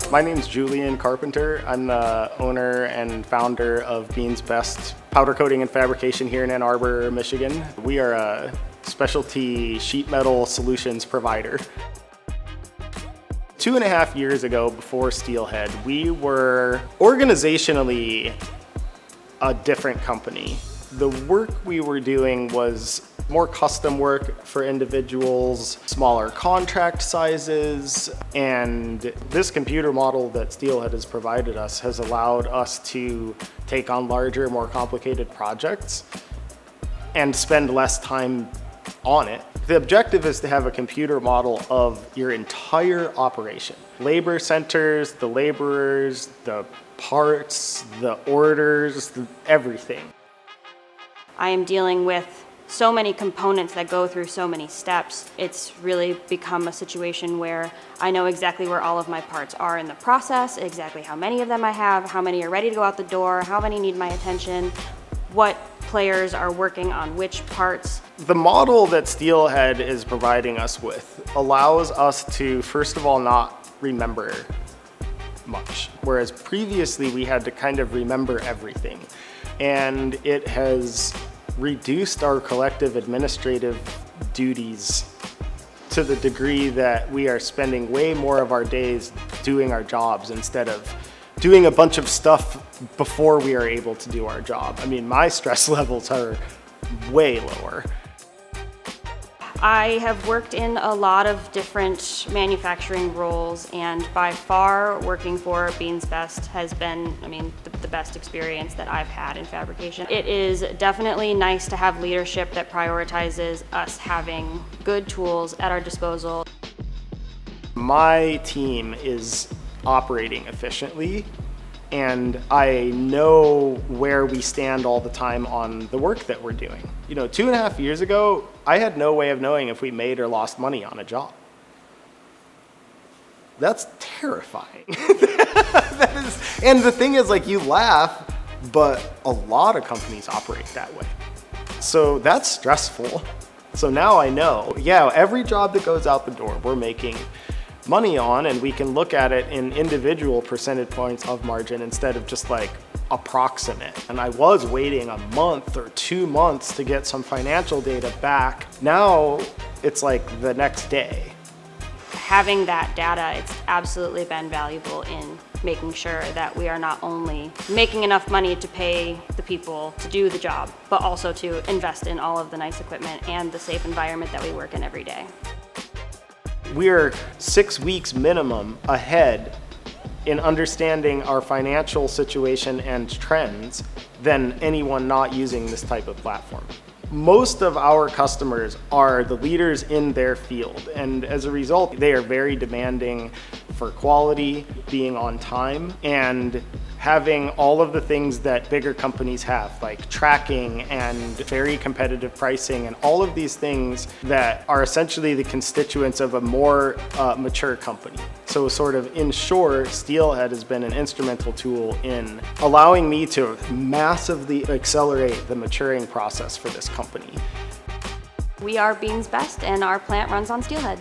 My name's Julian Carpenter. I'm the owner and founder of Bean's Best Powder Coating and Fabrication here in Ann Arbor, Michigan. We are a specialty sheet metal solutions provider. 2.5 years ago, before Steelhead, we were organizationally a different company. The work we were doing was more custom work for individuals, smaller contract sizes, and this computer model that Steelhead has provided us has allowed us to take on larger, more complicated projects and spend less time on it. The objective is to have a computer model of your entire operation. Labor centers, the laborers, the parts, the orders, everything. I am dealing with so many components that go through so many steps. It's really become a situation where I know exactly where all of my parts are in the process, exactly how many of them I have, how many are ready to go out the door, how many need my attention, what players are working on which parts. The model that Steelhead is providing us with allows us to, first of all, not remember much, whereas previously we had to kind of remember everything. And it has reduced our collective administrative duties to the degree that we are spending way more of our days doing our jobs instead of doing a bunch of stuff before we are able to do our job. I mean, my stress levels are way lower. I have worked in a lot of different manufacturing roles, and by far working for Bean's Best has been, the best experience that I've had in fabrication. It is definitely nice to have leadership that prioritizes us having good tools at our disposal. My team is operating efficiently, and I know where we stand all the time on the work that we're doing. 2.5 years ago, I had no way of knowing if we made or lost money on a job. That's terrifying. And the thing is, you laugh, but a lot of companies operate that way. So that's stressful. So now I know, every job that goes out the door, we're making money on, and we can look at it in individual percentage points of margin instead of just approximate. And I was waiting a month or 2 months to get some financial data back. Now it's the next day. Having that data, it's absolutely been valuable in making sure that we are not only making enough money to pay the people to do the job, but also to invest in all of the nice equipment and the safe environment that we work in every day. We're 6 weeks minimum ahead in understanding our financial situation and trends than anyone not using this type of platform. Most of our customers are the leaders in their field, and as a result, they are very demanding for quality, being on time, and having all of the things that bigger companies have, like tracking and very competitive pricing and all of these things that are essentially the constituents of a more mature company. So sort of in short, Steelhead has been an instrumental tool in allowing me to massively accelerate the maturing process for this company. We are Bean's Best, and our plant runs on Steelhead.